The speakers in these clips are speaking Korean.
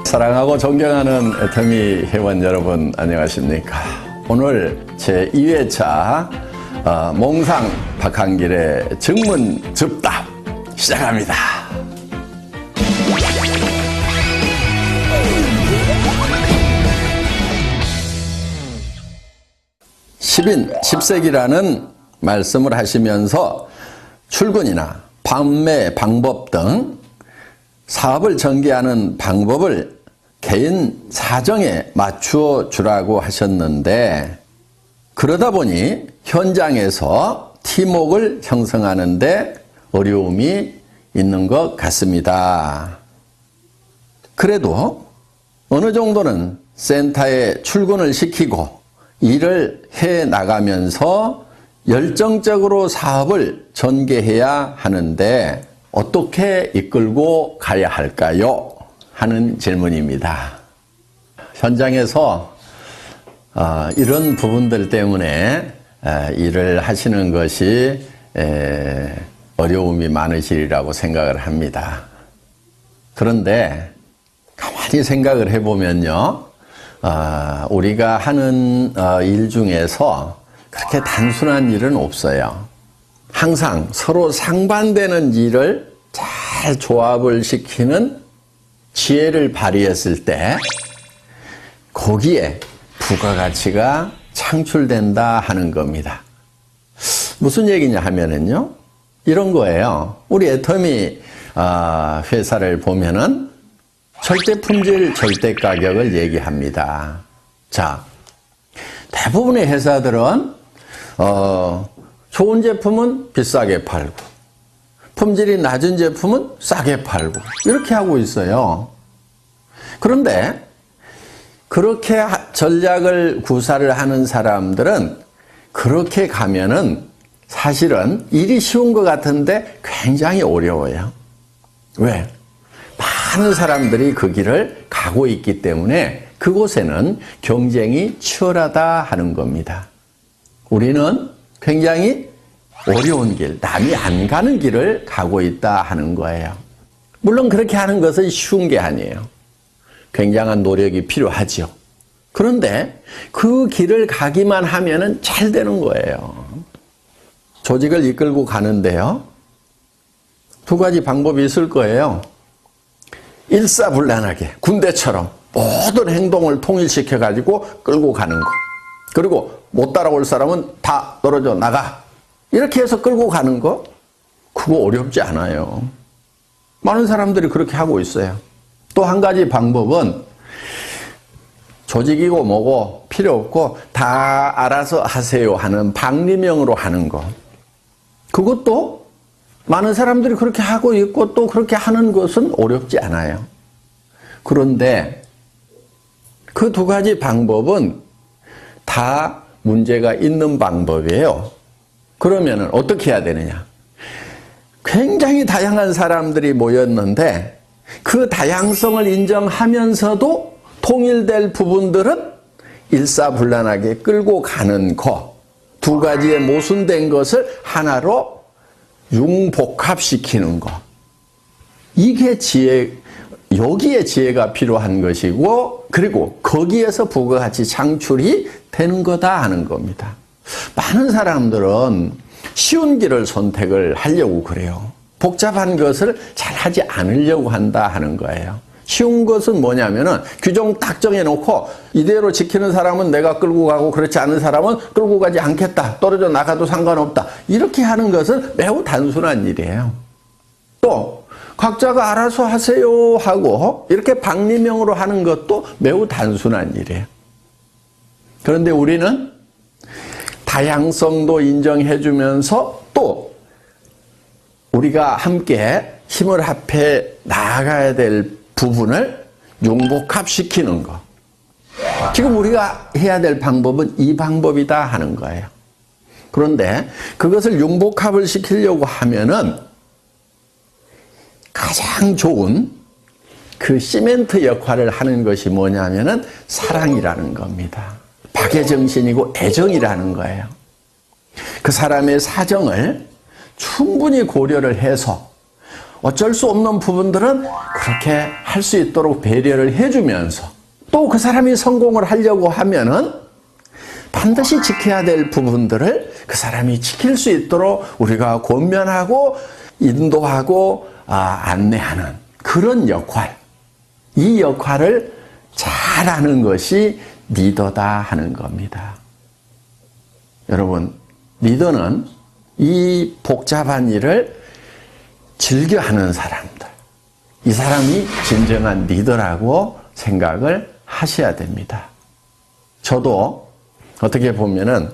사랑하고 존경하는 애터미 회원 여러분 안녕하십니까. 오늘 제2회차 몽상 박한길의 증문즉답 시작합니다. 10인 10색이라는 말씀을 하시면서 출근이나 판매 방법 등 사업을 전개하는 방법을 개인 사정에 맞추어 주라고 하셨는데, 그러다 보니 현장에서 팀워크를 형성하는 데 어려움이 있는 것 같습니다. 그래도 어느 정도는 센터에 출근을 시키고 일을 해 나가면서 열정적으로 사업을 전개해야 하는데 어떻게 이끌고 가야 할까요? 하는 질문입니다. 현장에서 이런 부분들 때문에 일을 하시는 것이 어려움이 많으시리라고 생각을 합니다. 그런데 가만히 생각을 해보면요, 우리가 하는 일 중에서 그렇게 단순한 일은 없어요. 항상 서로 상반되는 일을 잘 조합을 시키는 지혜를 발휘했을 때 거기에 부가가치가 창출된다 하는 겁니다. 무슨 얘기냐 하면은요, 이런 거예요. 우리 애터미 회사를 보면은 절대 품질, 절대 가격을 얘기합니다. 자, 대부분의 회사들은 좋은 제품은 비싸게 팔고 품질이 낮은 제품은 싸게 팔고 이렇게 하고 있어요. 그런데 그렇게 전략을 구사를 하는 사람들은 그렇게 가면은 사실은 일이 쉬운 것 같은데 굉장히 어려워요. 왜? 많은 사람들이 그 길을 가고 있기 때문에 그곳에는 경쟁이 치열하다 하는 겁니다. 우리는 굉장히 어려운 길, 남이 안 가는 길을 가고 있다 하는 거예요. 물론 그렇게 하는 것은 쉬운 게 아니에요. 굉장한 노력이 필요하죠. 그런데 그 길을 가기만 하면은 잘 되는 거예요. 조직을 이끌고 가는데요, 두 가지 방법이 있을 거예요. 일사불란하게 군대처럼 모든 행동을 통일시켜가지고 끌고 가는 거. 그리고 못 따라올 사람은 다 떨어져 나가. 이렇게 해서 끌고 가는 거, 그거 어렵지 않아요. 많은 사람들이 그렇게 하고 있어요. 또 한 가지 방법은 조직이고 뭐고 필요 없고 다 알아서 하세요 하는 방리명으로 하는 거. 그것도 많은 사람들이 그렇게 하고 있고 또 그렇게 하는 것은 어렵지 않아요. 그런데 그 두 가지 방법은 다 문제가 있는 방법이에요. 그러면 어떻게 해야 되느냐? 굉장히 다양한 사람들이 모였는데 그 다양성을 인정하면서도 통일될 부분들은 일사불란하게 끌고 가는 것, 두 가지의 모순된 것을 하나로 융복합시키는 것. 이게 여기에 지혜가 필요한 것이고, 그리고 거기에서 부가가치 창출이 되는 거다 하는 겁니다. 많은 사람들은 쉬운 길을 선택을 하려고 그래요. 복잡한 것을 잘 하지 않으려고 한다 하는 거예요. 쉬운 것은 뭐냐면은 규정 딱 정해놓고 이대로 지키는 사람은 내가 끌고 가고 그렇지 않은 사람은 끌고 가지 않겠다. 떨어져 나가도 상관없다. 이렇게 하는 것은 매우 단순한 일이에요. 또 각자가 알아서 하세요 하고 이렇게 방리명으로 하는 것도 매우 단순한 일이에요. 그런데 우리는 다양성도 인정해주면서 또 우리가 함께 힘을 합해 나아가야 될 부분을 융복합시키는 것. 지금 우리가 해야 될 방법은 이 방법이다 하는 거예요. 그런데 그것을 융복합을 시키려고 하면은 가장 좋은 그 시멘트 역할을 하는 것이 뭐냐면은 사랑이라는 겁니다. 박애정신이고 애정이라는 거예요. 그 사람의 사정을 충분히 고려를 해서 어쩔 수 없는 부분들은 그렇게 할 할 수 있도록 배려를 해주면서 또 그 사람이 성공을 하려고 하면은 반드시 지켜야 될 부분들을 그 사람이 지킬 수 있도록 우리가 권면하고 인도하고 안내하는 그런 역할, 이 역할을 잘하는 것이 리더다 하는 겁니다. 여러분, 리더는 이 복잡한 일을 즐겨하는 사람들, 이 사람이 진정한 리더라고 생각을 하셔야 됩니다. 저도 어떻게 보면은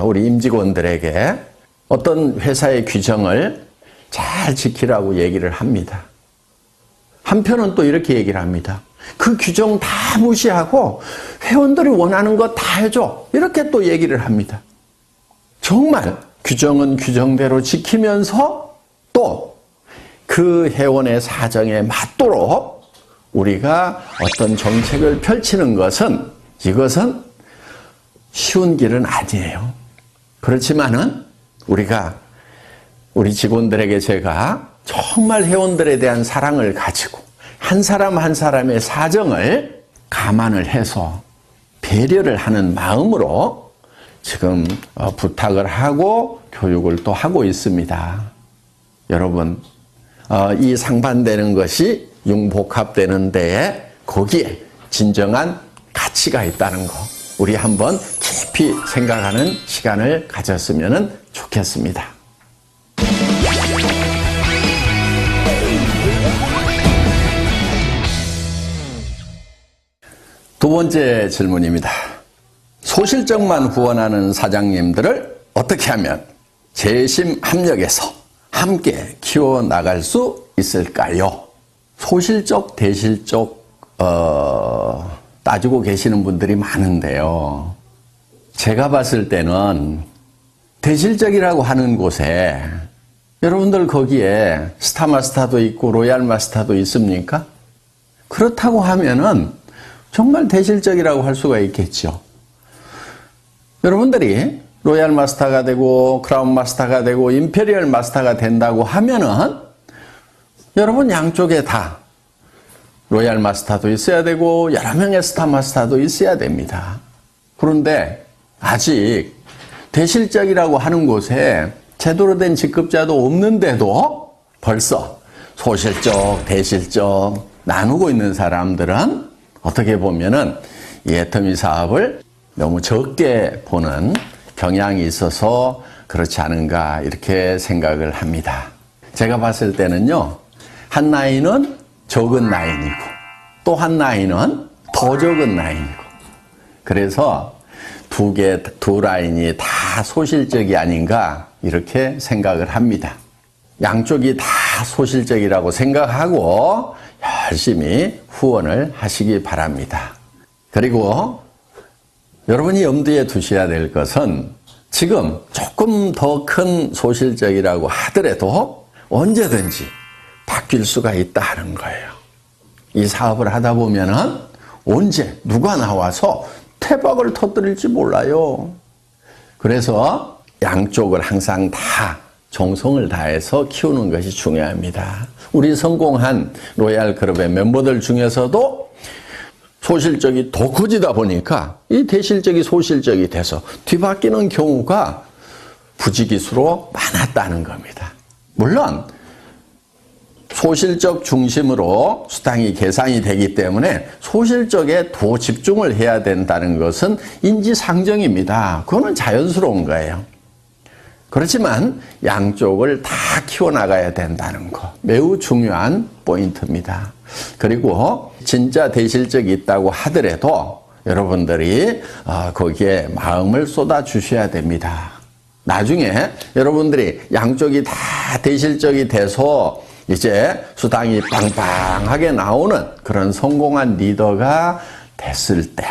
우리 임직원들에게 어떤 회사의 규정을 잘 지키라고 얘기를 합니다. 한편은 또 이렇게 얘기를 합니다. 그 규정 다 무시하고 회원들이 원하는 거 다 해줘. 이렇게 또 얘기를 합니다. 정말 규정은 규정대로 지키면서 또 그 회원의 사정에 맞도록 우리가 어떤 정책을 펼치는 것은 이것은 쉬운 길은 아니에요. 그렇지만은 우리 직원들에게 제가 정말 회원들에 대한 사랑을 가지고 한 사람 한 사람의 사정을 감안을 해서 배려를 하는 마음으로 지금 부탁을 하고 교육을 또 하고 있습니다. 여러분, 이 상반되는 것이 융복합되는 데에 거기에 진정한 가치가 있다는 거 우리 한번 깊이 생각하는 시간을 가졌으면 좋겠습니다. 두 번째 질문입니다. 소실적만 후원하는 사장님들을 어떻게 하면 재심 합력해서 함께 키워나갈 수 있을까요? 소실적, 대실적 따지고 계시는 분들이 많은데요. 제가 봤을 때는 대실적이라고 하는 곳에 여러분들 거기에 스타마스터도 있고 로얄마스터도 있습니까? 그렇다고 하면은 정말 대실적이라고 할 수가 있겠죠. 여러분들이 로얄 마스터가 되고 크라운 마스터가 되고 임페리얼 마스터가 된다고 하면은 여러분 양쪽에 다 로얄 마스터도 있어야 되고 여러 명의 스타 마스터도 있어야 됩니다. 그런데 아직 대실적이라고 하는 곳에 제대로 된 직급자도 없는데도 벌써 소실적, 대실적 나누고 있는 사람들은 어떻게 보면은 이 애터미 사업을 너무 적게 보는 경향이 있어서 그렇지 않은가 이렇게 생각을 합니다. 제가 봤을 때는요, 한 라인은 적은 라인이고 또 한 라인은 더 적은 라인이고 그래서 두 라인이 다 소실적이 아닌가 이렇게 생각을 합니다. 양쪽이 다 소실적이라고 생각하고 열심히 후원을 하시기 바랍니다. 그리고 여러분이 염두에 두셔야 될 것은 지금 조금 더 큰 소실적이라고 하더라도 언제든지 바뀔 수가 있다는 거예요. 이 사업을 하다 보면은 언제 누가 나와서 태박을 터뜨릴지 몰라요. 그래서 양쪽을 항상 다 정성을 다해서 키우는 것이 중요합니다. 우리 성공한 로얄 그룹의 멤버들 중에서도 소실적이 더 커지다 보니까 이 대실적이 소실적이 돼서 뒤바뀌는 경우가 부지기수로 많았다는 겁니다. 물론 소실적 중심으로 수당이 계산이 되기 때문에 소실적에 더 집중을 해야 된다는 것은 인지상정입니다. 그거는 자연스러운 거예요. 그렇지만 양쪽을 다 키워나가야 된다는 거 매우 중요한 포인트입니다. 그리고 진짜 대실적이 있다고 하더라도 여러분들이 거기에 마음을 쏟아 주셔야 됩니다. 나중에 여러분들이 양쪽이 다 대실적이 돼서 이제 수당이 빵빵하게 나오는 그런 성공한 리더가 됐을 때,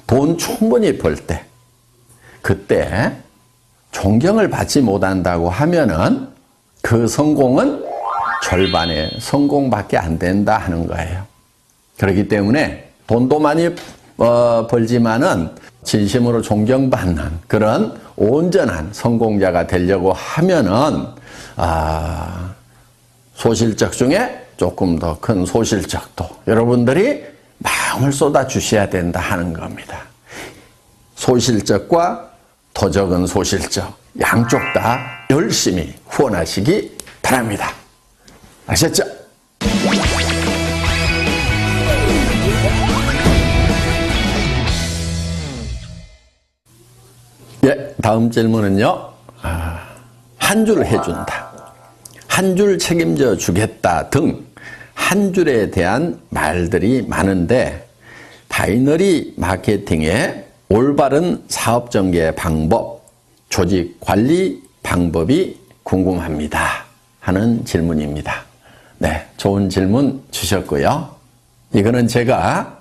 돈 충분히 벌 때, 그때 존경을 받지 못한다고 하면은 그 성공은 절반의 성공밖에 안 된다 하는 거예요. 그렇기 때문에 돈도 많이 벌지만은 진심으로 존경받는 그런 온전한 성공자가 되려고 하면은 소실적 중에 조금 더 큰 소실적도 여러분들이 마음을 쏟아 주셔야 된다 하는 겁니다. 소실적과 더 적은 소실적 양쪽 다 열심히 후원하시기 바랍니다. 아셨죠? 예, 다음 질문은요. 한 줄 해준다, 한 줄 책임져 주겠다 등 한 줄에 대한 말들이 많은데 바이너리 마케팅의 올바른 사업 전개 방법, 조직 관리 방법이 궁금합니다 하는 질문입니다. 네, 좋은 질문 주셨고요. 이거는 제가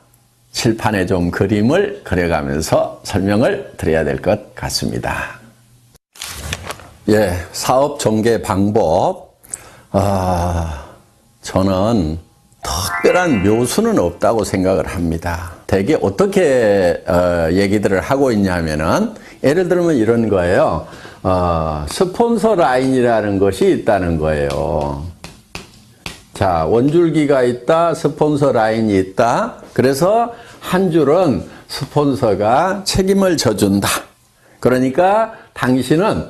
칠판에 좀 그림을 그려가면서 설명을 드려야 될 것 같습니다. 예, 사업 전개 방법. 저는 특별한 묘수는 없다고 생각을 합니다. 대개 어떻게 얘기들을 하고 있냐면은 예를 들면 이런 거예요. 스폰서 라인이라는 것이 있다는 거예요. 자, 원줄기가 있다, 스폰서 라인이 있다. 그래서 한 줄은 스폰서가 책임을 져준다. 그러니까 당신은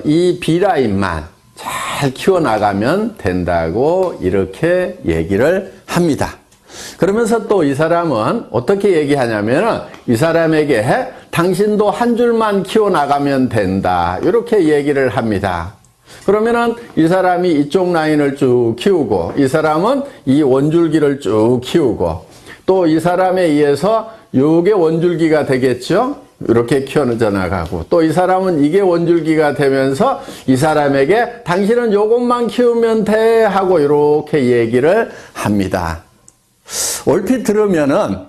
이 B라인만 잘 키워나가면 된다고 이렇게 얘기를 합니다. 그러면서 또 이 사람은 어떻게 얘기하냐면 이 사람에게 당신도 한 줄만 키워나가면 된다 이렇게 얘기를 합니다. 그러면은 이 사람이 이쪽 라인을 쭉 키우고 이 사람은 이 원줄기를 쭉 키우고 또 이 사람에 의해서 요게 원줄기가 되겠죠. 이렇게 키워져 나가고 또 이 사람은 이게 원줄기가 되면서 이 사람에게 당신은 요것만 키우면 돼 하고 이렇게 얘기를 합니다. 얼핏 들으면은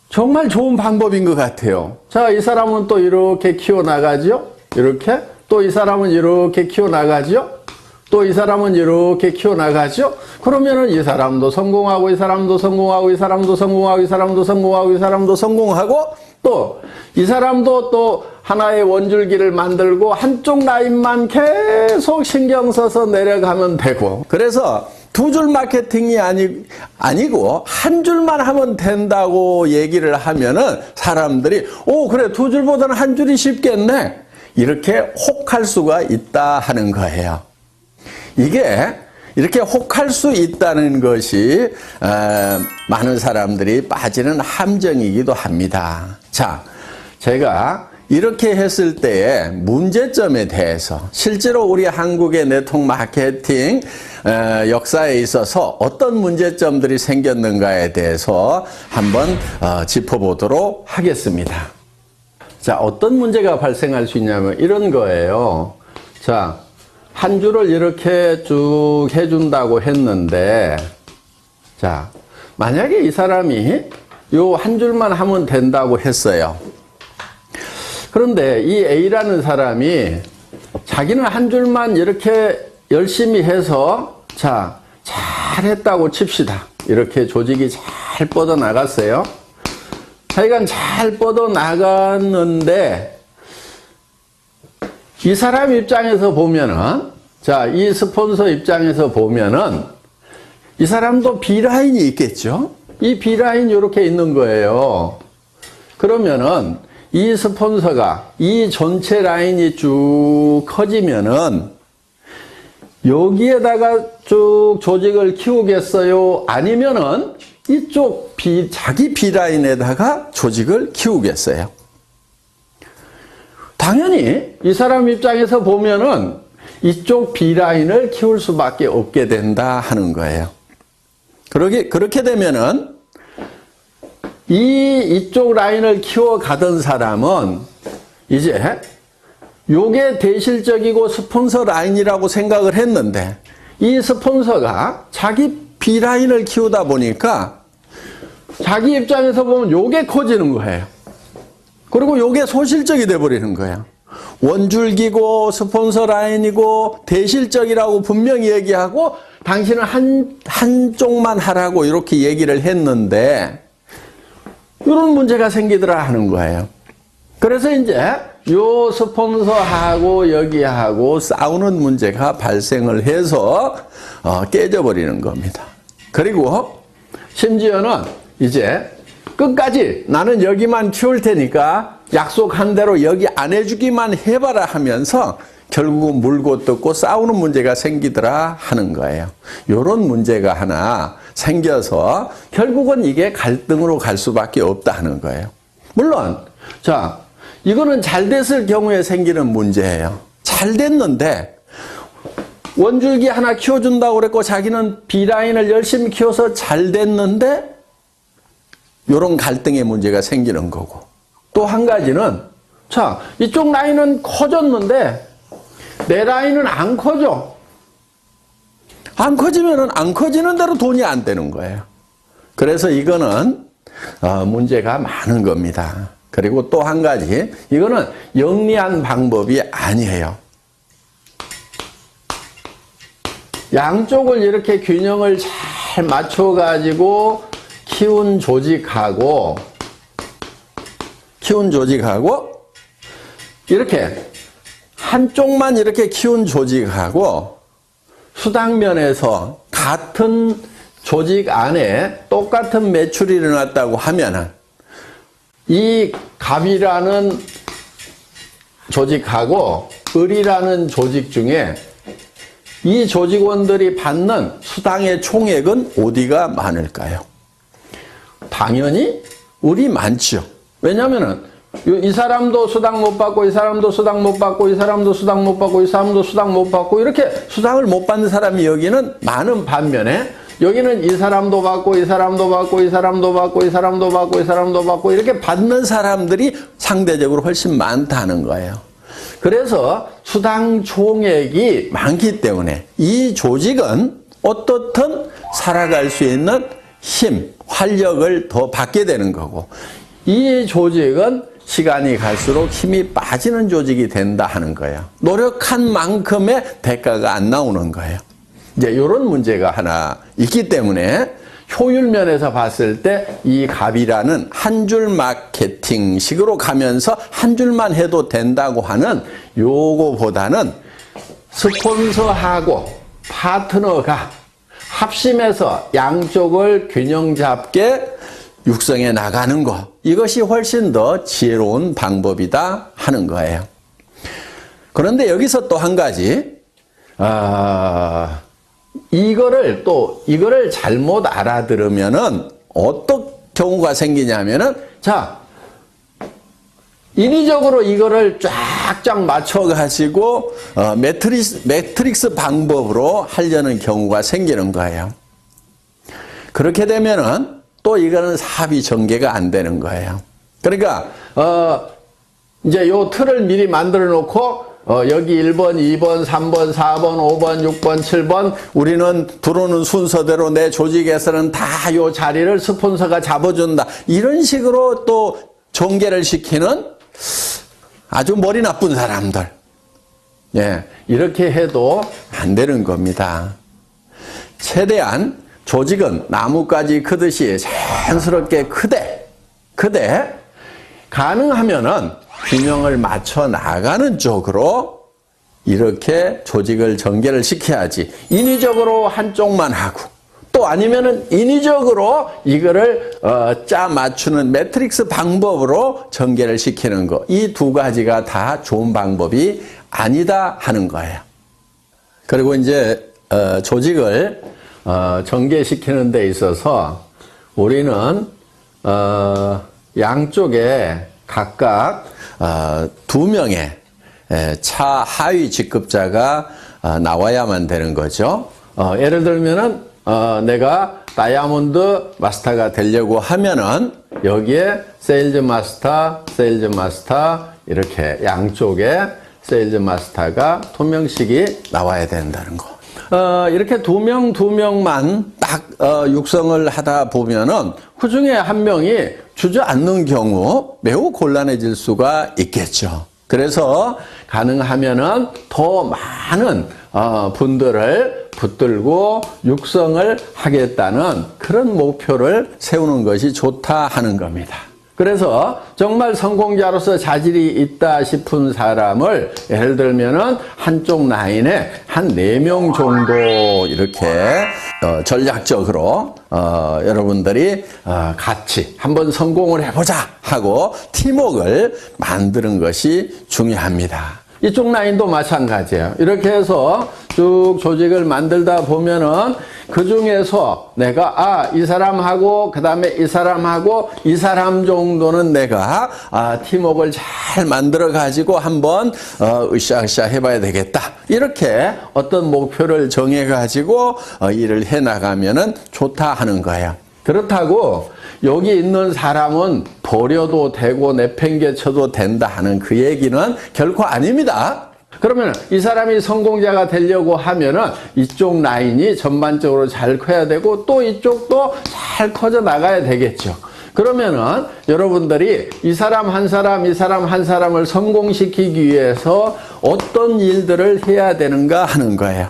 정말 좋은 방법인 것 같아요. 자, 이 사람은 또 이렇게 키워나가죠. 이렇게 또 이 사람은 이렇게 키워나가죠. 또 이 사람은 이렇게 키워나가죠. 그러면은 이 사람도 성공하고 이 사람도 성공하고 이 사람도 성공하고 이 사람도 성공하고 이 사람도 성공하고 또 이 사람도 또 하나의 원줄기를 만들고 한쪽 라인만 계속 신경 써서 내려가면 되고 그래서 두 줄 마케팅이 아니고 한 줄만 하면 된다고 얘기를 하면은 사람들이 그래 두 줄보다는 한 줄이 쉽겠네 이렇게 혹할 수가 있다 하는 거예요. 이게 이렇게 혹할 수 있다는 것이 많은 사람들이 빠지는 함정이기도 합니다. 자, 제가 이렇게 했을 때의 문제점에 대해서 실제로 우리 한국의 네트워크 마케팅 역사에 있어서 어떤 문제점들이 생겼는가에 대해서 한번 짚어보도록 하겠습니다. 자, 어떤 문제가 발생할 수 있냐면 이런 거예요. 자, 한 줄을 이렇게 쭉 해준다고 했는데, 자, 만약에 이 사람이 요 한 줄만 하면 된다고 했어요. 그런데 이 A라는 사람이 자기는 한 줄만 이렇게 열심히 해서, 자, 잘했다고 칩시다. 이렇게 조직이 잘 뻗어나갔어요. 자기가 잘 뻗어나갔는데, 이 사람 입장에서 보면은, 자, 이 스폰서 입장에서 보면은, 이 사람도 B라인이 있겠죠? 이 B라인이 이렇게 있는 거예요. 그러면은, 이 스폰서가 이 전체 라인이 쭉 커지면은, 여기에다가 쭉 조직을 키우겠어요? 아니면은, 이쪽 자기 B라인에다가 조직을 키우겠어요? 당연히 이 사람 입장에서 보면은 이쪽 B라인을 키울 수밖에 없게 된다 하는 거예요. 그렇게 되면은 이쪽 라인을 키워가던 사람은 이제 요게 대실적이고 스폰서 라인이라고 생각을 했는데 이 스폰서가 자기 B라인을 키우다 보니까 자기 입장에서 보면 요게 커지는 거예요. 그리고 요게 소실적이 돼버리는 거예요. 원줄기고 스폰서 라인이고 대실적이라고 분명히 얘기하고 당신은 한쪽만 하라고 이렇게 얘기를 했는데 이런 문제가 생기더라 하는 거예요. 그래서 이제 요 스폰서하고 여기하고 싸우는 문제가 발생을 해서 깨져버리는 겁니다. 그리고 심지어는 이제 끝까지 나는 여기만 키울 테니까 약속한 대로 여기 안 해주기만 해봐라 하면서 결국은 물고 뜯고 싸우는 문제가 생기더라 하는 거예요. 이런 문제가 하나 생겨서 결국은 이게 갈등으로 갈 수밖에 없다 하는 거예요. 물론 자, 이거는 잘 됐을 경우에 생기는 문제예요. 잘 됐는데 원줄기 하나 키워준다고 그랬고 자기는 B라인을 열심히 키워서 잘 됐는데 이런 갈등의 문제가 생기는 거고, 또 한 가지는 자, 이쪽 라인은 커졌는데 내 라인은 안 커져. 안 커지면은 안 커지는 대로 돈이 안 되는 거예요. 그래서 이거는 문제가 많은 겁니다. 그리고 또 한 가지, 이거는 영리한 방법이 아니에요. 양쪽을 이렇게 균형을 잘 맞춰가지고 키운 조직하고 이렇게 한쪽만 이렇게 키운 조직하고 수당면에서 같은 조직 안에 똑같은 매출이 일어났다고 하면은 이 갑이라는 조직하고 을이라는 조직 중에 이 조직원들이 받는 수당의 총액은 어디가 많을까요? 당연히 을이 많죠. 왜냐하면은 이 사람도 수당 못 받고 이 사람도 수당 못 받고 이 사람도 수당 못 받고 이 사람도 수당 못 받고 이렇게 수당을 못 받는 사람이 여기는 많은 반면에 여기는 이 사람도 받고 이 사람도 받고 이 사람도 받고 이 사람도 받고 이 사람도 받고 이렇게 받는 사람들이 상대적으로 훨씬 많다는 거예요. 그래서 수당 총액이 많기 때문에 이 조직은 어떻든 살아갈 수 있는 힘, 활력을 더 받게 되는 거고, 이 조직은 시간이 갈수록 힘이 빠지는 조직이 된다 하는 거예요. 노력한 만큼의 대가가 안 나오는 거예요. 이제 이런 문제가 하나 있기 때문에 효율 면에서 봤을 때 이 갑이라는 한 줄 마케팅식으로 가면서 한 줄만 해도 된다고 하는 요거보다는 스폰서하고 파트너가 합심해서 양쪽을 균형 잡게 육성해 나가는 것, 이것이 훨씬 더 지혜로운 방법이다 하는 거예요. 그런데 여기서 또 한 가지, 이거를 잘못 알아들으면은 어떤 경우가 생기냐면은, 자, 인위적으로 이거를 쫙쫙 맞춰가지고 매트릭스 방법으로 하려는 경우가 생기는 거예요. 그렇게 되면은 또 이거는 사업이 전개가 안 되는 거예요. 그러니까 이제 요 틀을 미리 만들어 놓고 여기 1번, 2번, 3번, 4번, 5번, 6번, 7번 우리는 들어오는 순서대로 내 조직에서는 다 요 자리를 스폰서가 잡아준다. 이런 식으로 또 전개를 시키는 아주 머리 나쁜 사람들. 예, 이렇게 해도 안 되는 겁니다. 최대한 조직은 나무까지 크듯이 자연스럽게 크되 가능하면은 균형을 맞춰 나가는 쪽으로 이렇게 조직을 전개를 시켜야지, 인위적으로 한쪽만 하고 또 아니면은 인위적으로 이거를 짜 맞추는 매트릭스 방법으로 전개를 시키는 거, 이 두 가지가 다 좋은 방법이 아니다 하는 거예요. 그리고 이제 조직을 전개시키는 데 있어서 우리는 양쪽에 각각 2명의 차하위 직급자가 나와야만 되는 거죠. 예를 들면은 내가 다이아몬드 마스터가 되려고 하면은 여기에 세일즈 마스터 이렇게 양쪽에 세일즈 마스터가 2명씩이 나와야 된다는 거. 이렇게 2명만 딱 육성을 하다 보면은 그 중에 한 명이 주저앉는 경우 매우 곤란해질 수가 있겠죠. 그래서 가능하면은 더 많은 분들을 붙들고 육성을 하겠다는 그런 목표를 세우는 것이 좋다 하는 겁니다. 그래서 정말 성공자로서 자질이 있다 싶은 사람을 예를 들면은 한쪽 라인에 한 4명 정도 이렇게 전략적으로 여러분들이 같이 한번 성공을 해보자 하고 팀워크를 만드는 것이 중요합니다. 이쪽 라인도 마찬가지예요. 이렇게 해서 쭉 조직을 만들다 보면은 그 중에서 내가 이 사람하고 그 다음에 이 사람하고 이 사람 정도는 내가 팀워크를 잘 만들어 가지고 한번 으쌰으쌰 해봐야 되겠다. 이렇게 어떤 목표를 정해 가지고 일을 해 나가면은 좋다 하는 거예요. 그렇다고 여기 있는 사람은 버려도 되고 내팽개쳐도 된다 하는 그 얘기는 결코 아닙니다. 그러면 이 사람이 성공자가 되려고 하면은 이쪽 라인이 전반적으로 잘 커야 되고 또 이쪽도 잘 커져 나가야 되겠죠. 그러면은 여러분들이 이 사람 한 사람, 이 사람 한 사람을 성공시키기 위해서 어떤 일들을 해야 되는가 하는 거예요.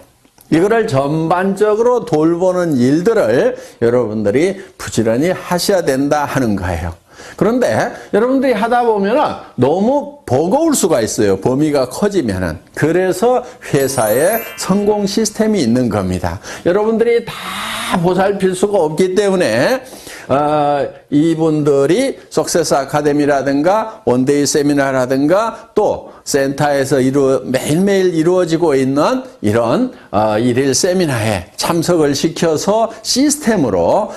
이거를 전반적으로 돌보는 일들을 여러분들이 부지런히 하셔야 된다 하는 거예요. 그런데 여러분들이 하다 보면은 너무 버거울 수가 있어요. 범위가 커지면은. 그래서 회사에 성공 시스템이 있는 겁니다. 여러분들이 다 보살필 수가 없기 때문에 이분들이 석세스 아카데미라든가 원데이 세미나라든가 또 센터에서 매일매일 이루어지고 있는 이런 일일 세미나에 참석을 시켜서 시스템으로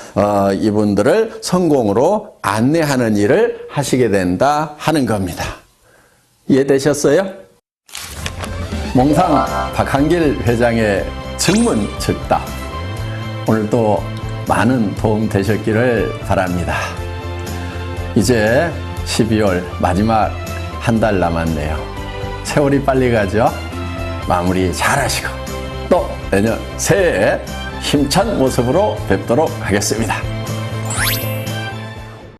이분들을 성공으로 안내하는 일을 하시게 된다 하는 겁니다. 이해되셨어요? 몽상 박한길 회장의 증문 즉답. 오늘도 많은 도움 되셨기를 바랍니다. 이제 12월 마지막 한 달 남았네요. 세월이 빨리 가죠? 마무리 잘 하시고 또 내년 새해에 힘찬 모습으로 뵙도록 하겠습니다.